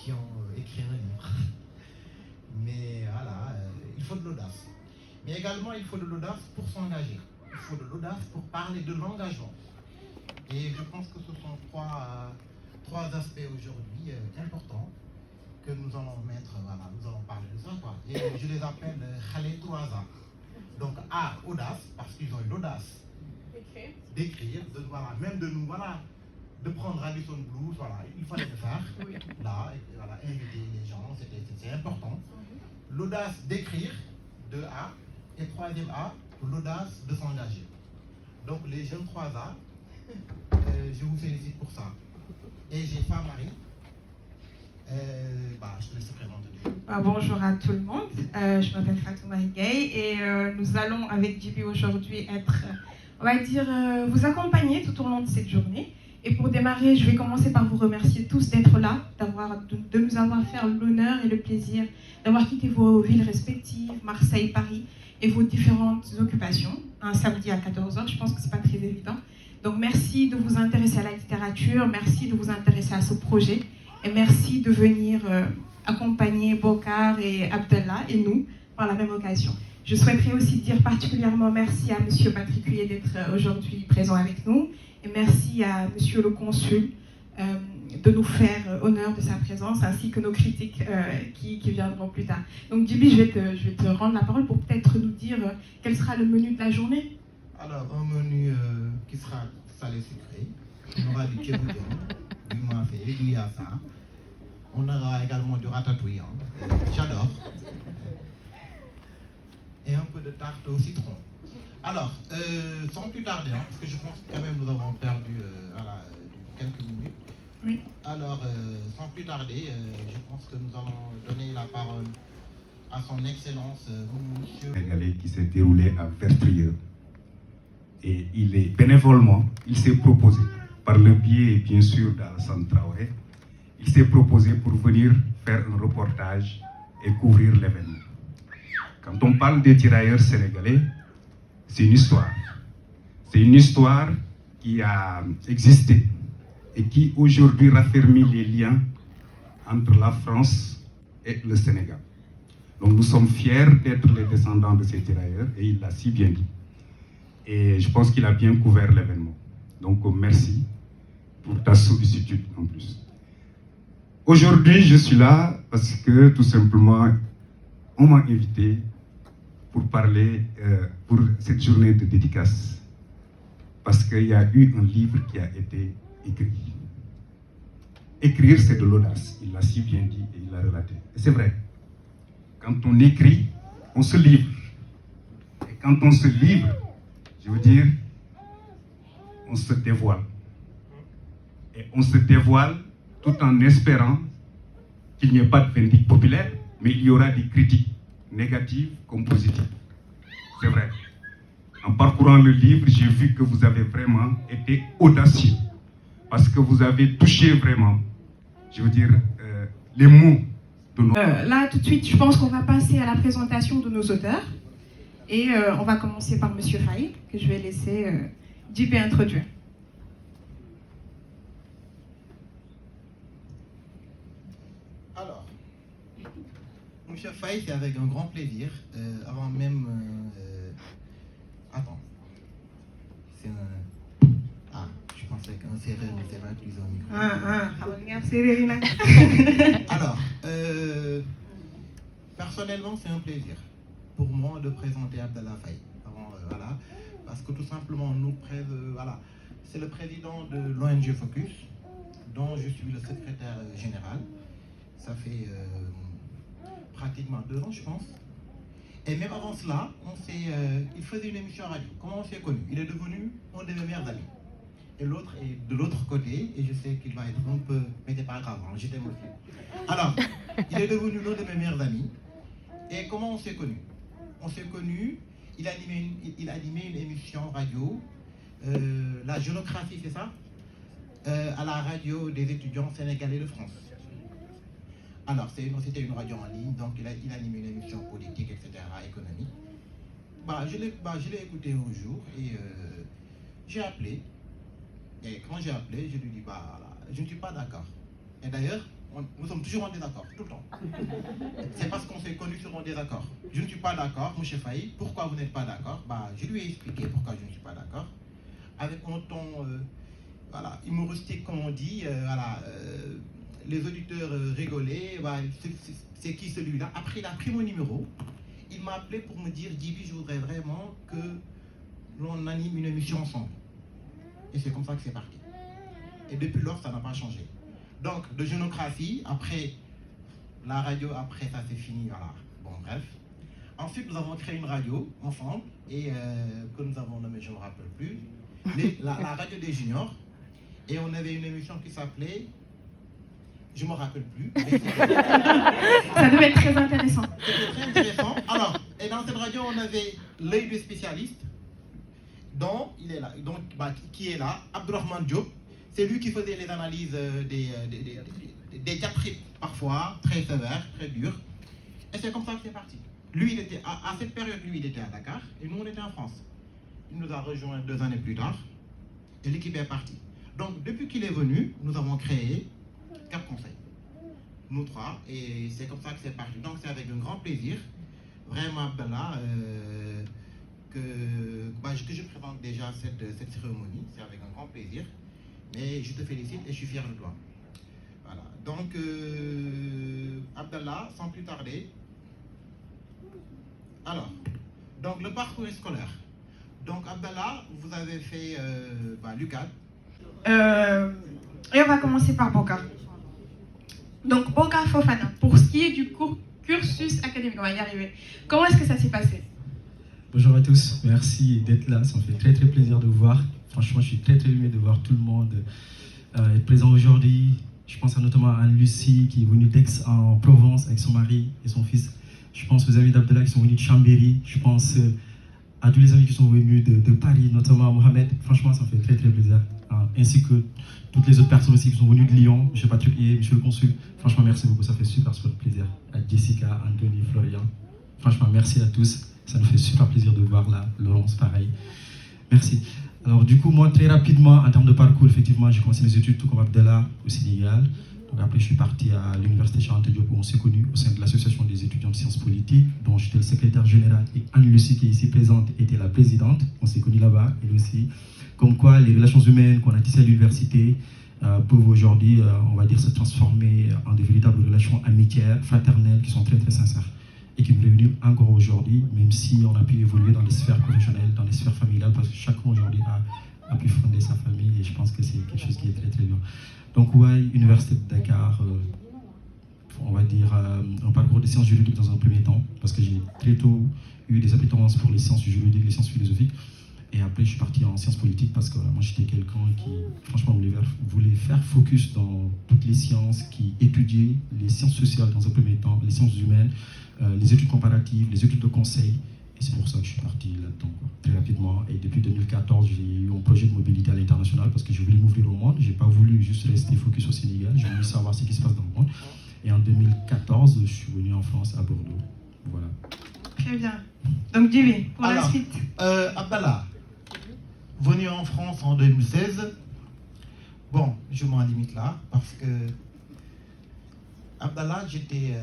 qui ont écrit un livre. Mais voilà, il faut de l'audace. Mais également, il faut de l'audace pour s'engager. Il faut de l'audace pour parler de l'engagement. Et je pense que ce sont trois aspects aujourd'hui importants que nous allons mettre, voilà, nous allons parler de ça, quoi. Et je les appelle Khalé 3A. Donc A, audace, parce qu'ils ont eu l'audace d'écrire, voilà, même de nous, voilà, de prendre Radisson Blues, voilà, il fallait le faire, oui. Là, et voilà, inviter les gens, c'est important. L'audace d'écrire, de A, et troisième A, l'audace de s'engager. Donc les jeunes 3A, je vous félicite pour ça. Et j'ai pas Marie. Je te laisse te présenter. Bonjour à tout le monde, je m'appelle Fatou Marie Gay et nous allons avec JB aujourd'hui être, on va dire, vous accompagner tout au long de cette journée. Et pour démarrer, je vais commencer par vous remercier tous d'être là, de nous avoir fait l'honneur et le plaisir d'avoir quitté vos villes respectives, Marseille, Paris, et vos différentes occupations, un samedi à 14h, je pense que ce n'est pas très évident. Donc merci de vous intéresser à la littérature, merci de vous intéresser à ce projet, et merci de venir accompagner Bokar et Abdallah et nous par la même occasion. Je souhaiterais aussi dire particulièrement merci à M. Patrick Huillet d'être aujourd'hui présent avec nous, et merci à M. le consul de nous faire honneur de sa présence, ainsi que nos critiques qui viendront plus tard. Donc Djibi, je vais te rendre la parole pour peut-être nous dire quel sera le menu de la journée. Alors, un menu qui sera salé-sucré. On aura du kébouillon, du mafé, du yassa. On aura également du ratatouille, hein. J'adore. Et un peu de tarte au citron. Alors, sans plus tarder, hein, parce que je pense que quand même nous avons perdu quelques minutes. Oui. Alors, sans plus tarder, je pense que nous allons donner la parole à son Excellence, Monsieur Sénégalais qui s'est déroulé à Vertrieux. Et bénévolement, il s'est proposé, par le biais bien sûr d'Alassane Traoré, il s'est proposé pour venir faire un reportage et couvrir l'événement. Quand on parle des tirailleurs sénégalais, c'est une histoire. C'est une histoire qui a existé et qui aujourd'hui raffermit les liens entre la France et le Sénégal. Donc nous sommes fiers d'être les descendants de ces tirailleurs et il l'a si bien dit. Et je pense qu'il a bien couvert l'événement. Donc merci pour ta sollicitude en plus. Aujourd'hui, je suis là parce que tout simplement, on m'a invité pour parler pour cette journée de dédicace. Parce qu'il y a eu un livre qui a été écrit. Écrire, c'est de l'audace. Il l'a si bien dit et il l'a relaté. Et c'est vrai. Quand on écrit, on se livre. Et quand on se livre, je veux dire, on se dévoile. Et on se dévoile tout en espérant qu'il n'y ait pas de vindicte populaire, mais il y aura des critiques négatives comme positives. C'est vrai. En parcourant le livre, j'ai vu que vous avez vraiment été audacieux. Parce que vous avez touché vraiment, je veux dire, les mots de nos... Là, tout de suite, je pense qu'on va passer à la présentation de nos auteurs. Et on va commencer par M. Faye, que je vais laisser JP introduire. Alors, M. Faye, c'est avec un grand plaisir, avant même... attends. C'est un... Ah, je pensais qu'un serreur n'était pas utilisé au micro. Alors, personnellement, c'est un plaisir pour moi de présenter Abdallah Faye. Voilà, parce que tout simplement, voilà, c'est le président de l'ONG Focus, dont je suis le secrétaire général. Ça fait pratiquement 2 ans, je pense. Et même avant cela, il faisait une émission radio. Comment on s'est connu? Il est devenu un de mes meilleurs amis. Et l'autre est de l'autre côté, et je sais qu'il va être un peu... Mais c'est pas grave, hein, je t'aime aussi. Alors, il est devenu l'un de mes meilleurs amis. Et comment on s'est connu? On s'est connus, il animait une émission radio, la géographie, c'est ça? À la radio des étudiants sénégalais de France. Alors, c'était une radio en ligne, donc il animait une émission politique, etc., économique. Je l'ai écouté un jour et j'ai appelé. Et quand j'ai appelé, je lui dis, je ne suis pas d'accord. Et d'ailleurs, nous sommes toujours en désaccord, tout le temps. C'est parce qu'on s'est connus sur un désaccord. Je ne suis pas d'accord, M. Faye, pourquoi vous n'êtes pas d'accord? Je lui ai expliqué pourquoi je ne suis pas d'accord. Avec un ton humoristique, comme on dit, les auditeurs rigolaient, c'est qui celui-là? Après, il a pris mon numéro, il m'a appelé pour me dire, Djiby, je voudrais vraiment que l'on anime une émission ensemble. Et c'est comme ça que c'est parti. Et depuis lors, ça n'a pas changé. Donc, de génographie, après la radio, après ça c'est fini, voilà. Bon, bref. Ensuite, nous avons créé une radio ensemble, et que nous avons nommée, je ne me rappelle plus, la radio des juniors. Et on avait une émission qui s'appelait, je ne me rappelle plus. Ça devait être très intéressant. C'était très intéressant. Alors, et dans cette radio, on avait l'œil du spécialiste, dont il est là, qui est là, Abdourahmane Diop. C'est lui qui faisait les analyses des diatribes, parfois très sévères, très dures. Et c'est comme ça que c'est parti. Lui, il était, à cette période, lui, il était à Dakar, et nous, on était en France. Il nous a rejoints 2 années plus tard, et l'équipe est partie. Donc, depuis qu'il est venu, nous avons créé Cap Conseil. Nous 3, et c'est comme ça que c'est parti. Donc, c'est avec un grand plaisir, vraiment, Abdallah, que je présente déjà cette cérémonie. C'est avec un grand plaisir. Mais je te félicite et je suis fier de toi. Voilà. Donc, Abdallah, sans plus tarder. Alors, donc le parcours scolaire. Donc, Abdallah, vous avez fait l'UCAD. Et on va commencer par Boka. Donc, Boka Fofana, pour ce qui est du cursus académique, on va y arriver. Comment est-ce que ça s'est passé? Bonjour à tous, merci d'être là, ça me fait très très plaisir de vous voir. Franchement, je suis très très ému de voir tout le monde être présent aujourd'hui. Je pense notamment à Anne-Lucie qui est venue d'Aix en Provence avec son mari et son fils. Je pense aux amis d'Abdallah qui sont venus de Chambéry. Je pense à tous les amis qui sont venus de Paris, notamment à Mohamed. Franchement, ça me fait très très plaisir. Ainsi que toutes les autres personnes aussi qui sont venues de Lyon, M. Patrick et M. le Consul. Franchement, merci beaucoup, ça fait super plaisir. À Jessica, Anthony, Florian. Franchement, merci à tous. Ça nous fait super plaisir de voir là. Laurence, pareil. Merci. Alors du coup, moi, très rapidement, en termes de parcours, effectivement, j'ai commencé mes études tout comme Abdallah au Sénégal. Donc après, je suis parti à l'université Cheikh Anta Diop où on s'est connus au sein de l'association des étudiants de sciences politiques, dont j'étais le secrétaire général, et Anne-Lucie, qui est ici présente, était la présidente. On s'est connus là-bas, elle aussi. Comme quoi, les relations humaines qu'on a tissées à l'université peuvent aujourd'hui, on va dire, se transformer en de véritables relations amitières, fraternelles, qui sont très très sincères. Et qui nous réunissent encore aujourd'hui, même si on a pu évoluer dans les sphères professionnelles, dans les sphères familiales, parce que chacun aujourd'hui a pu fonder sa famille, et je pense que c'est quelque chose qui est très très bien. Donc ouais, Université de Dakar, on va dire un parcours de sciences juridiques dans un premier temps, parce que j'ai très tôt eu des appétences pour les sciences juridiques, les sciences philosophiques, et après je suis parti en sciences politiques parce que moi j'étais quelqu'un qui franchement voulait faire focus dans toutes les sciences, qui étudiait les sciences sociales dans un premier temps, les sciences humaines, les études comparatives, les études de conseil, et c'est pour ça que je suis parti là-dedans, très rapidement. Et depuis 2014, j'ai eu un projet de mobilité à l'international parce que je voulais m'ouvrir au monde. Je n'ai pas voulu juste rester focus au Sénégal, j'ai voulu savoir ce qui se passe dans le monde. Et en 2014, je suis venu en France, à Bordeaux. Voilà. Très bien. Donc, Djiby, pour la suite. Abdallah, venu en France en 2016. Bon, je m'en limite là parce que Abdallah, j'étais...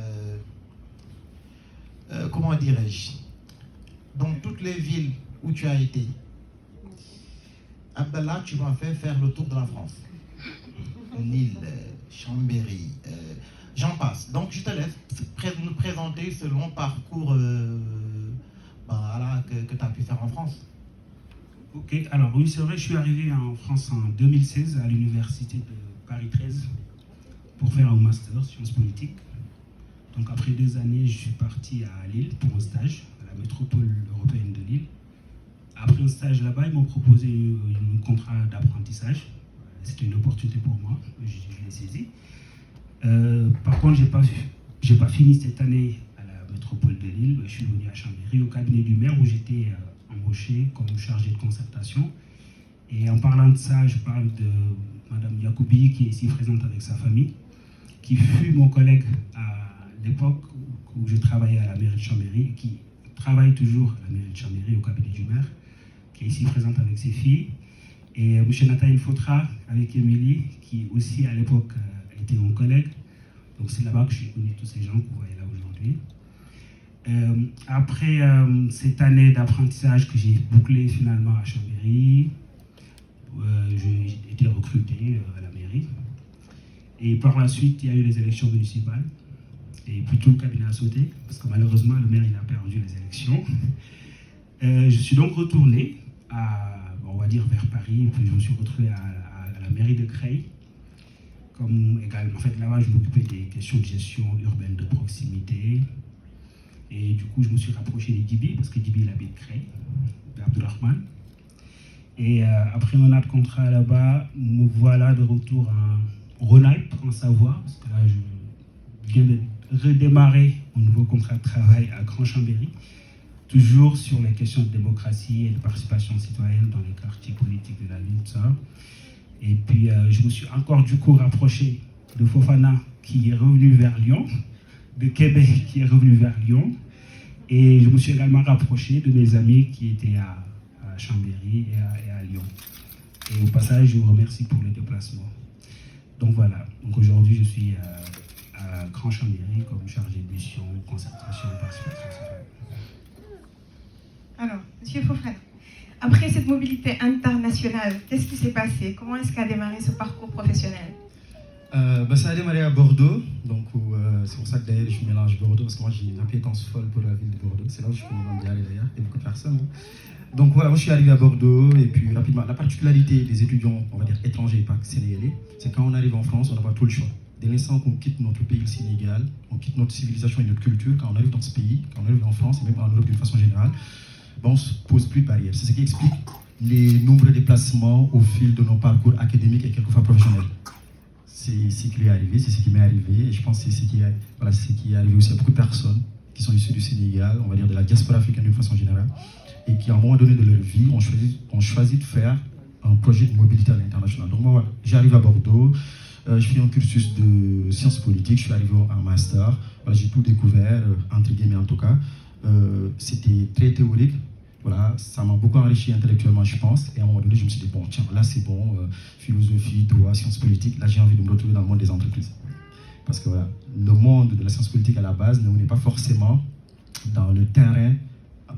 comment dirais-je, dans toutes les villes où tu as été, Abdallah, tu m'as fait faire le tour de la France. Lille, Chambéry, j'en passe. Donc je te laisse nous présenter ce long parcours que tu as pu faire en France. Ok, alors oui, c'est vrai, je suis arrivé en France en 2016 à l'université de Paris 13 pour faire un master sciences politiques. Donc après 2 années, je suis parti à Lille pour un stage à la métropole européenne de Lille. Après un stage là-bas, ils m'ont proposé un contrat d'apprentissage. C'était une opportunité pour moi, je l'ai saisi. Par contre, j'ai pas fini cette année à la métropole de Lille. Je suis venu à Chambéry, au cabinet du maire, où j'étais embauché comme chargé de concertation. Et en parlant de ça, je parle de Madame Yacoubi, qui est ici présente avec sa famille, qui fut mon collègue à l'époque où je travaillais à la mairie de Chambéry, qui travaille toujours à la mairie de Chambéry, au cabinet du maire, qui est ici présente avec ses filles. Et M. Nathalie Fautra, avec Émilie, qui aussi à l'époque était mon collègue. Donc c'est là-bas que j'ai connu tous ces gens que vous voyez là aujourd'hui. Après cette année d'apprentissage que j'ai bouclée finalement à Chambéry, j'ai été recruté à la mairie. Et par la suite, il y a eu les élections municipales. Et puis tout le cabinet a sauté, parce que malheureusement, le maire il a perdu les élections. Je suis donc retourné, on va dire vers Paris, puis je me suis retrouvé à la mairie de Creil. Comme également, en fait, là-bas, je m'occupais des questions de gestion urbaine de proximité. Et du coup, je me suis rapproché de Djibi, parce que Djibi, il habite Creil, d'Abdourahmane. Et après mon autre contrat là-bas, me voilà de retour à Rhône-Alpes, en Savoie, parce que là, je viens de redémarrer mon nouveau contrat de travail à Grand Chambéry, toujours sur les questions de démocratie et de participation citoyenne dans les quartiers politiques de la ville, tout ça. Et puis, je me suis encore du coup rapproché de Fofana, qui est revenu vers Lyon, de Québec, qui est revenu vers Lyon. Et je me suis également rapproché de mes amis qui étaient à Chambéry et à Lyon. Et au passage, je vous remercie pour le déplacement. Donc voilà, donc aujourd'hui, je suis à Grand Chambéry comme chargé de mission, concertation et participation citoyenne. Alors, Monsieur Fofana, après cette mobilité internationale, qu'est-ce qui s'est passé? Comment est-ce qu'a démarré ce parcours professionnel? Ça a démarré à Bordeaux, donc c'est pour ça que d'ailleurs je mélange Bordeaux, parce que moi j'ai une appétence folle pour la ville de Bordeaux, c'est là où je connais Mondial d'ailleurs, et beaucoup de personnes. Hein. Donc voilà, moi je suis arrivé à Bordeaux, et puis rapidement, la particularité des étudiants, on va dire étrangers, pas sénégalais, c'est quand on arrive en France, on n'a pas tout le choix. Dès l'instant qu'on quitte notre pays, le Sénégal, on quitte notre civilisation et notre culture, quand on arrive dans ce pays, quand on arrive en France, et même en Europe d'une façon générale, on ne se pose plus de barrières. C'est ce qui explique les nombreux déplacements au fil de nos parcours académiques et quelquefois professionnels. C'est ce qui lui est arrivé, c'est ce qui m'est arrivé, et je pense que c'est ce qui est arrivé aussi à beaucoup de personnes qui sont issues du Sénégal, on va dire de la diaspora africaine d'une façon générale, et qui à un moment donné de leur vie ont choisi de faire un projet de mobilité à l'international. Donc moi, voilà, j'arrive à Bordeaux, je fais un cursus de sciences politiques, je suis arrivé en master, voilà, j'ai tout découvert, entre guillemets en tout cas. C'était très théorique. Voilà, ça m'a beaucoup enrichi intellectuellement, je pense. Et à un moment donné, je me suis dit, bon, tiens, là c'est bon, philosophie, droit, sciences politiques, là j'ai envie de me retrouver dans le monde des entreprises. Parce que voilà, le monde de la science politique à la base ne n'est pas forcément dans le terrain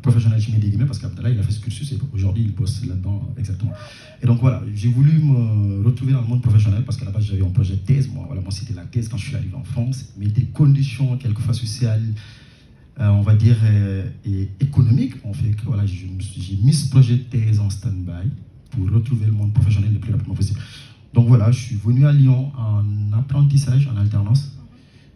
professionnel, je mets des guillemets, parce qu'Abdallah, il a fait ce cursus et aujourd'hui, il bosse là-dedans exactement. Et donc voilà, j'ai voulu me retrouver dans le monde professionnel parce qu'à la base, j'avais un projet de thèse. Moi, c'était la thèse quand je suis arrivé en France, mais des conditions quelquefois sociales, on va dire, et économique, on fait que voilà, j'ai mis ce projet de thèse en stand-by pour retrouver le monde professionnel le plus rapidement possible. Donc voilà, je suis venu à Lyon en apprentissage, en alternance,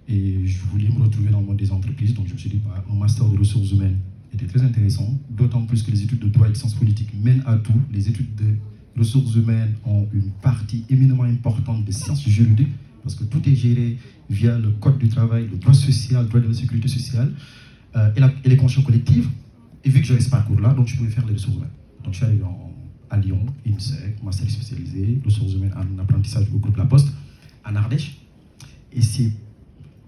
et je voulais me retrouver dans le monde des entreprises, donc je me suis dit, bah, un master de ressources humaines était très intéressant, d'autant plus que les études de droit et de sciences politiques mènent à tout. Les études de ressources humaines ont une partie éminemment importante de sciences juridiques, parce que tout est géré via le code du travail, le droit social, le droit de la sécurité sociale, et les conventions collectives. Et vu que j'avais ce parcours-là, donc je pouvais faire les ressources humaines. Donc je suis arrivé à Lyon, INSEC, master spécialisé, ressources humaines en apprentissage au groupe La Poste, en Ardèche. Et c'est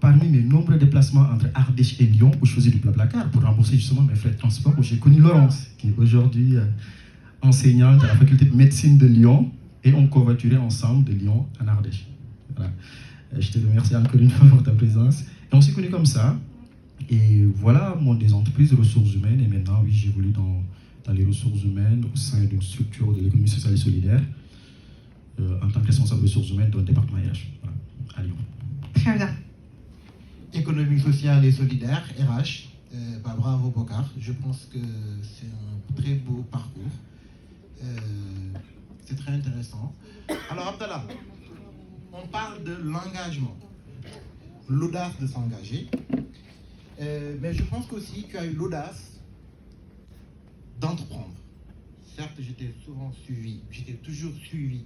parmi mes nombreux déplacements entre Ardèche et Lyon où je faisais du Blablacar pour rembourser justement mes frais de transport, où j'ai connu Laurence, qui est aujourd'hui enseignante à la faculté de médecine de Lyon, et on covoiturait ensemble de Lyon en Ardèche. Voilà. Je te remercie encore une fois pour ta présence. Et on s'est connus comme ça. Et voilà, monde des entreprises, des ressources humaines. Et maintenant, oui, j'évolue dans les ressources humaines au sein d'une structure de l'économie sociale et solidaire en tant que responsable des ressources humaines dans le département RH, voilà, à Lyon. Très bien. Économie sociale et solidaire, RH. Bravo Bokar. Je pense que c'est un très beau parcours. C'est très intéressant. Alors Abdallah, on parle de l'engagement, l'audace de s'engager. Mais je pense qu'aussi tu as eu l'audace d'entreprendre. Certes, j'étais toujours suivi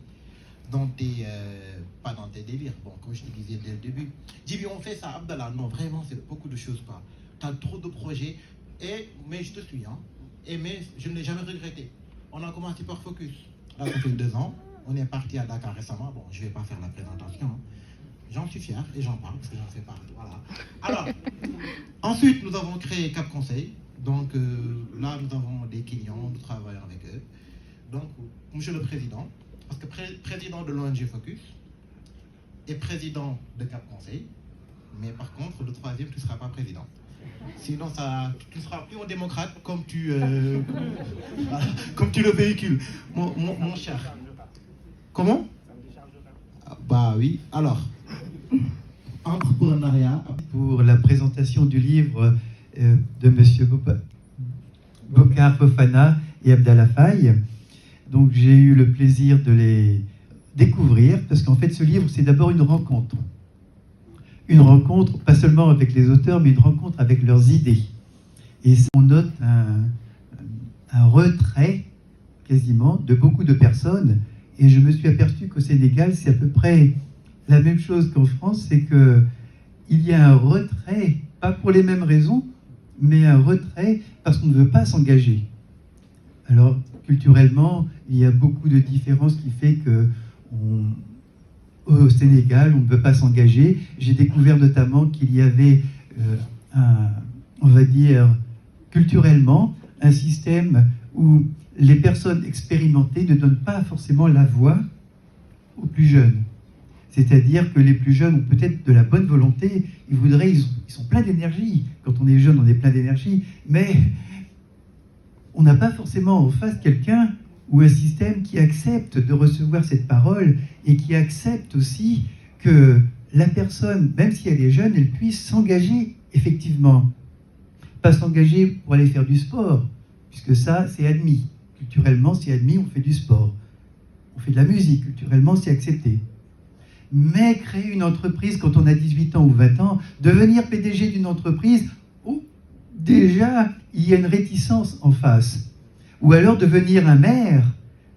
dans tes, pas dans tes délires, bon, comme je te disais dès le début. Djibi, on fait ça, Abdallah, non, vraiment, c'est beaucoup de choses pas. Tu as trop de projets, mais je te suis, hein, mais je ne l'ai jamais regretté. On a commencé par Focus, là, ça fait 2 ans, on est parti à Dakar récemment, bon, je ne vais pas faire la présentation, hein. J'en suis fier et j'en parle parce que j'en fais partie. Voilà. Alors, ensuite, nous avons créé Cap Conseil. Donc là, nous avons des clients, nous travaillons avec eux. Donc, Monsieur le Président, parce que président de l'ONG Focus et président de Cap Conseil, Mais par contre, le troisième, tu ne seras pas président. Sinon, tu ne seras plus un démocrate comme voilà, comme tu le véhicules. Mon cher. Comment? Bah oui. Alors, entrepreneuriat. Pour la présentation du livre de M. Bokar Fofana et Abdallah Faye. Donc j'ai eu le plaisir de les découvrir, parce qu'en fait ce livre c'est d'abord une rencontre. Une rencontre pas seulement avec les auteurs, mais une rencontre avec leurs idées. Et on note un retrait quasiment de beaucoup de personnes. Et je me suis aperçu qu'au Sénégal, c'est à peu près la même chose qu'en France, c'est qu'il y a un retrait, pas pour les mêmes raisons, mais un retrait parce qu'on ne veut pas s'engager. Alors, culturellement, il y a beaucoup de différences qui fait que au Sénégal, on ne veut pas s'engager. J'ai découvert notamment qu'il y avait, on va dire, culturellement, un système où les personnes expérimentées ne donnent pas forcément la voix aux plus jeunes. C'est-à-dire que les plus jeunes ont peut-être de la bonne volonté, ils sont pleins d'énergie. Quand on est jeune, on est plein d'énergie, mais on n'a pas forcément en face quelqu'un ou un système qui accepte de recevoir cette parole et qui accepte aussi que la personne, même si elle est jeune, elle puisse s'engager effectivement. Pas s'engager pour aller faire du sport, puisque ça, c'est admis. Culturellement, c'est admis, on fait du sport. On fait de la musique, culturellement, c'est accepté. Mais créer une entreprise quand on a 18 ans ou 20 ans, devenir PDG d'une entreprise, déjà, il y a une réticence en face. Ou alors devenir un maire,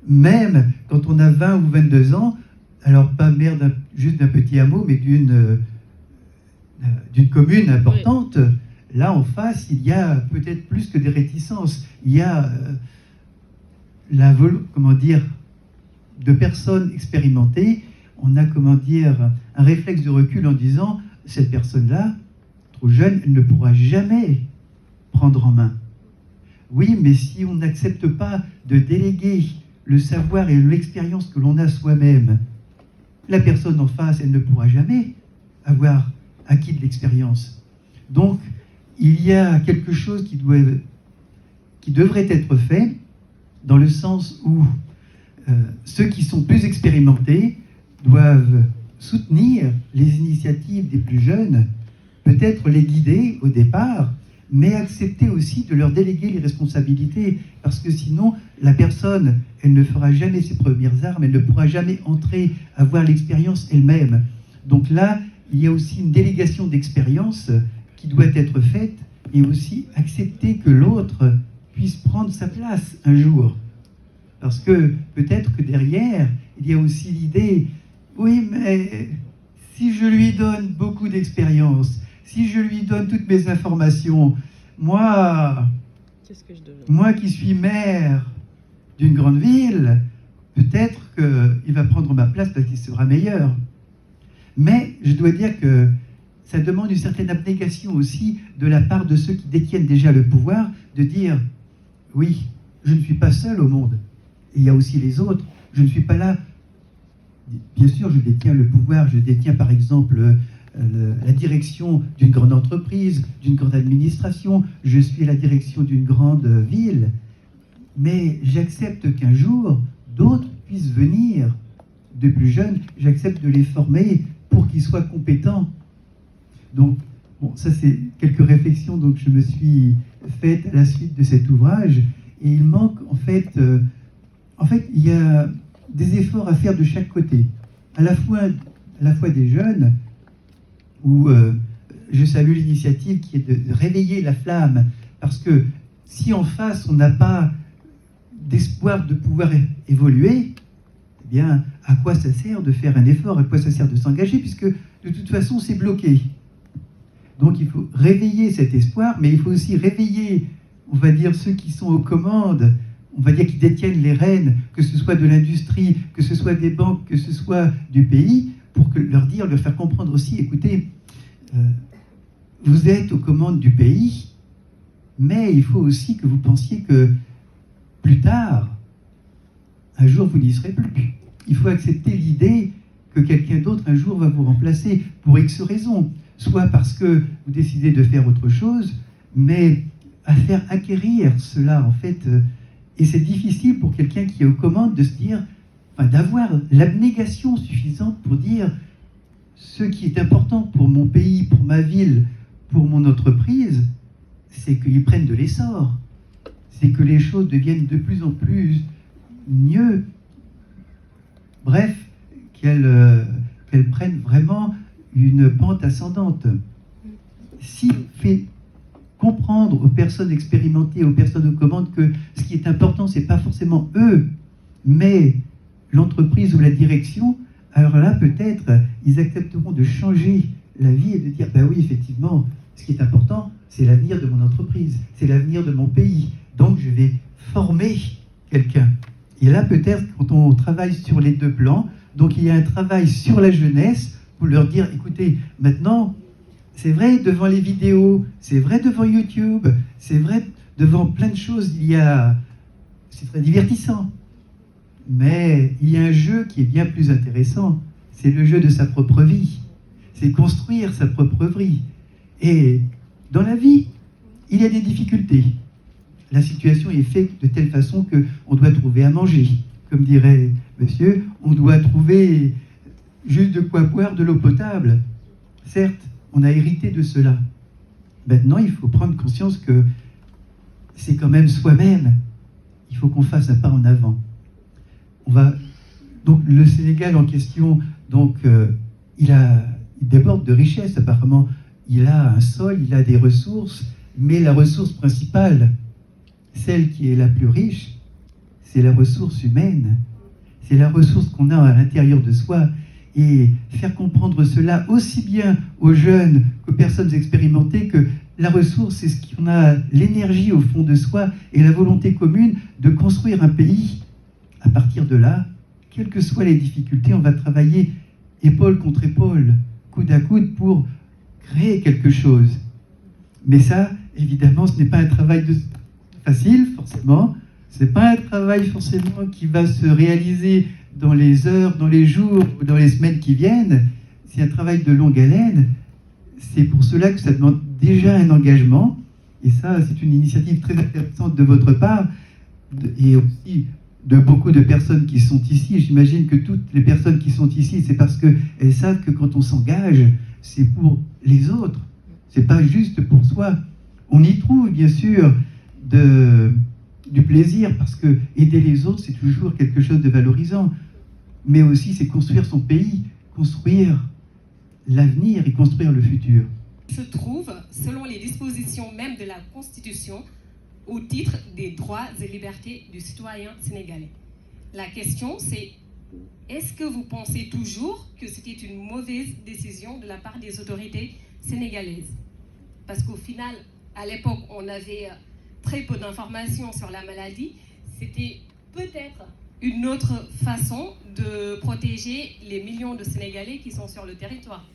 même quand on a 20 ou 22 ans, alors pas maire juste d'un petit hameau, mais d'une commune importante. Oui. Là, en face, il y a peut-être plus que des réticences. Il y a de personnes expérimentées. On a, un réflexe de recul en disant, cette personne-là, trop jeune, elle ne pourra jamais prendre en main. Oui, mais si on n'accepte pas de déléguer le savoir et l'expérience que l'on a soi-même, la personne en face, elle ne pourra jamais avoir acquis de l'expérience. Donc, il y a quelque chose qui devrait être fait dans le sens où ceux qui sont plus expérimentés doivent soutenir les initiatives des plus jeunes, peut-être les guider au départ, mais accepter aussi de leur déléguer les responsabilités, parce que sinon, la personne, elle ne fera jamais ses premières armes, elle ne pourra jamais entrer, avoir l'expérience elle-même. Donc là, il y a aussi une délégation d'expérience qui doit être faite, et aussi accepter que l'autre puisse prendre sa place un jour. Parce que peut-être que derrière, il y a aussi l'idée, oui, mais si je lui donne beaucoup d'expérience, si je lui donne toutes mes informations, moi qui suis maire d'une grande ville, peut-être qu'il va prendre ma place parce qu'il sera meilleur. Mais je dois dire que ça demande une certaine abnégation aussi de la part de ceux qui détiennent déjà le pouvoir, de dire, oui, je ne suis pas seul au monde, et il y a aussi les autres, je ne suis pas là. Bien sûr, je détiens le pouvoir, je détiens par exemple la direction d'une grande entreprise, d'une grande administration, je suis à la direction d'une grande ville, mais j'accepte qu'un jour, d'autres puissent venir de plus jeunes, j'accepte de les former pour qu'ils soient compétents. Donc, bon, ça c'est quelques réflexions donc je me suis faites à la suite de cet ouvrage, et il manque en fait, il y a des efforts à faire de chaque côté, à la fois des jeunes, où je salue l'initiative qui est de réveiller la flamme, parce que si en face on n'a pas d'espoir de pouvoir évoluer, eh bien à quoi ça sert de faire un effort, à quoi ça sert de s'engager, puisque de toute façon c'est bloqué. Donc il faut réveiller cet espoir, mais il faut aussi réveiller, on va dire, ceux qui sont aux commandes, on va dire qui détiennent les rênes, que ce soit de l'industrie, que ce soit des banques, que ce soit du pays, pour leur faire comprendre aussi, écoutez, vous êtes aux commandes du pays, mais il faut aussi que vous pensiez que plus tard, un jour vous n'y serez plus. Il faut accepter l'idée que quelqu'un d'autre un jour va vous remplacer, pour X raisons. soit parce que vous décidez de faire autre chose, mais à faire acquérir cela, en fait. Et c'est difficile pour quelqu'un qui est aux commandes de se dire, enfin, d'avoir l'abnégation suffisante pour dire ce qui est important pour mon pays, pour ma ville, pour mon entreprise, c'est qu'ils prennent de l'essor. C'est que les choses deviennent de plus en plus mieux. Bref, qu'elles prennent vraiment une pente ascendante. Si on fait comprendre aux personnes expérimentées, aux personnes aux commandes que ce qui est important, c'est pas forcément eux, mais l'entreprise ou la direction, alors là, peut-être, ils accepteront de changer la vie et de dire, ben oui, effectivement, ce qui est important, c'est l'avenir de mon entreprise, c'est l'avenir de mon pays. Donc, je vais former quelqu'un. Et là, peut-être, quand on travaille sur les deux plans, donc il y a un travail sur la jeunesse pour leur dire, écoutez, maintenant, c'est vrai devant les vidéos, c'est vrai devant YouTube, c'est vrai devant plein de choses, c'est très divertissant. Mais il y a un jeu qui est bien plus intéressant, c'est le jeu de sa propre vie. C'est construire sa propre vie. Et dans la vie, il y a des difficultés. La situation est faite de telle façon qu'on doit trouver à manger. Comme dirait monsieur, on doit trouver juste de quoi boire de l'eau potable. Certes, on a hérité de cela. Maintenant, il faut prendre conscience que c'est quand même soi-même. Il faut qu'on fasse un pas en avant. Donc, le Sénégal en question, donc, il déborde de richesses apparemment. Il a un sol, il a des ressources, mais la ressource principale, celle qui est la plus riche, c'est la ressource humaine. C'est la ressource qu'on a à l'intérieur de soi. Et faire comprendre cela aussi bien aux jeunes qu'aux personnes expérimentées, que la ressource, c'est ce qu'on a, l'énergie au fond de soi et la volonté commune de construire un pays. À partir de là, quelles que soient les difficultés, on va travailler épaule contre épaule, coude à coude pour créer quelque chose. Mais ça, évidemment, ce n'est pas un travail facile, forcément. Ce n'est pas un travail forcément qui va se réaliser dans les heures, dans les jours, ou dans les semaines qui viennent. C'est un travail de longue haleine. C'est pour cela que ça demande déjà un engagement. Et ça, c'est une initiative très intéressante de votre part, et aussi de beaucoup de personnes qui sont ici. J'imagine que toutes les personnes qui sont ici, c'est parce qu'elles savent que quand on s'engage, c'est pour les autres. C'est pas juste pour soi. On y trouve, bien sûr, du plaisir, parce que aider les autres, c'est toujours quelque chose de valorisant. Mais aussi, c'est construire son pays, construire l'avenir et construire le futur. Se trouve, selon les dispositions même de la Constitution, au titre des droits et libertés du citoyen sénégalais. La question, c'est est-ce que vous pensez toujours que c'était une mauvaise décision de la part des autorités sénégalaises? Parce qu'au final, à l'époque, on avait très peu d'informations sur la maladie. C'était peut-être une autre façon de protéger les millions de Sénégalais qui sont sur le territoire.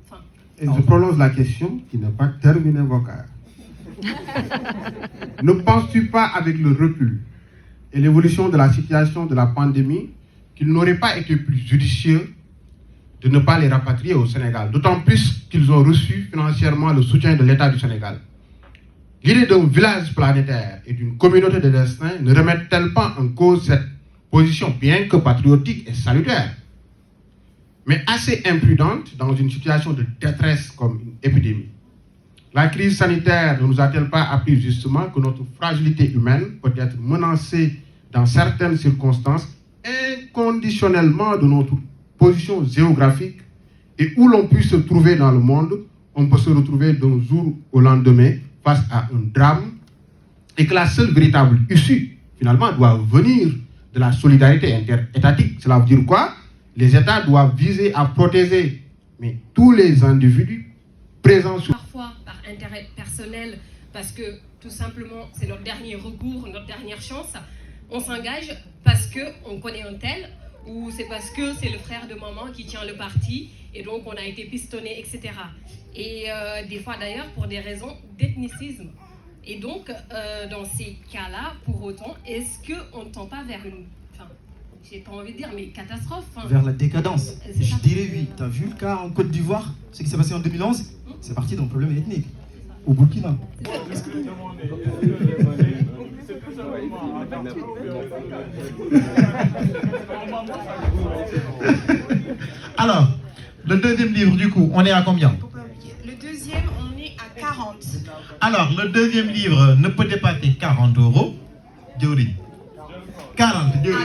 Enfin, et je prolonge la question qui n'est pas terminée, Bokar. Ne penses-tu pas, avec le recul et l'évolution de la situation de la pandémie, qu'il n'aurait pas été plus judicieux de ne pas les rapatrier au Sénégal, d'autant plus qu'ils ont reçu financièrement le soutien de l'État du Sénégal? L'idée d'un village planétaire et d'une communauté de destin ne remet-elle pas en cause cette position, bien que patriotique et salutaire, mais assez imprudente dans une situation de détresse comme une épidémie? La crise sanitaire ne nous a-t-elle pas appris justement que notre fragilité humaine peut être menacée dans certaines circonstances inconditionnellement de notre position géographique, et où l'on puisse se trouver dans le monde, on peut se retrouver d'un jour au lendemain face à un drame, et que la seule véritable issue, finalement, doit venir de la solidarité interétatique. Cela veut dire quoi? Les États doivent viser à protéger tous les individus présents sur... Parfois par intérêt personnel, parce que tout simplement c'est notre dernier recours, notre dernière chance. On s'engage parce qu'on connaît un tel, ou c'est parce que c'est le frère de maman qui tient le parti, et donc on a été pistonné, etc. Et des fois d'ailleurs pour des raisons d'ethnicisme. Et donc dans ces cas-là, pour autant, est-ce qu'on ne tend pas vers une... Enfin, j'ai pas envie de dire, mais catastrophe. Enfin, Vers la décadence. C'est Je ça. dirais oui. Tu as vu le cas en Côte d'Ivoire, ce qui s'est passé en 2011? C'est parti d'un problème ethnique. Au Burkina. Alors, le deuxième livre, du coup, on est à combien? Le deuxième, on est à 40. Alors, le deuxième livre ne peut dépasser 40 €. Diori. 40, Diori.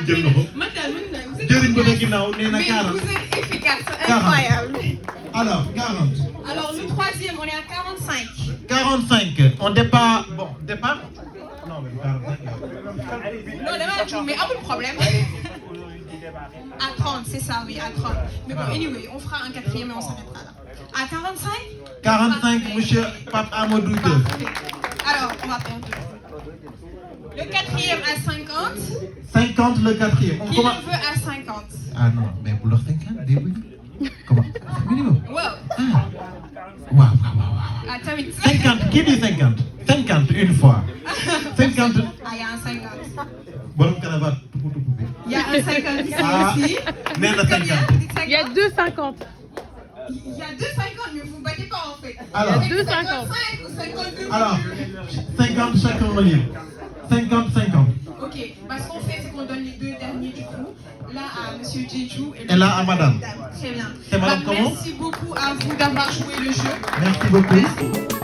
Madame, vous êtes Diori, efficace. Diori, Mais 40. vous êtes efficace, 40. incroyable. Alors, 40. Alors, le troisième, on est à 45. 45. On départ. Bon, départ? Non, mais 45. Non, d'abord, mais pas de problème. À 30, c'est ça, oui, à 30. Mais bon, anyway, on fera un quatrième et on s'arrêtera là. À 45? 45, Parfait. monsieur Pape Amadou. Parfait. Alors, on va faire deux. Le quatrième à 50. 50 le quatrième. On Qui commence. le veut à 50? Ah non, mais pour leur 50, oui. Comment? Minimum. Wow. Ah. Waouh. Attends, mais 50, qui dit 50? 50 une fois. 50. Ah, il y a un 50. Bon, cravate. Il y a un 50 ici Ah, aussi. Nena 50. Il y a 2,50. Il y a 2,50, mais vous ne battez pas en fait. Alors. Il y a 2,50. 55 ou 52. Alors, 50 chacun le livre. 50. Ok, bah, ce qu'on fait, c'est qu'on donne les deux derniers du coup. Là à Monsieur Djedjou Et là à Madame. Très bien. C'est Madame Bah, comment? merci beaucoup à vous d'avoir joué le jeu. Merci beaucoup.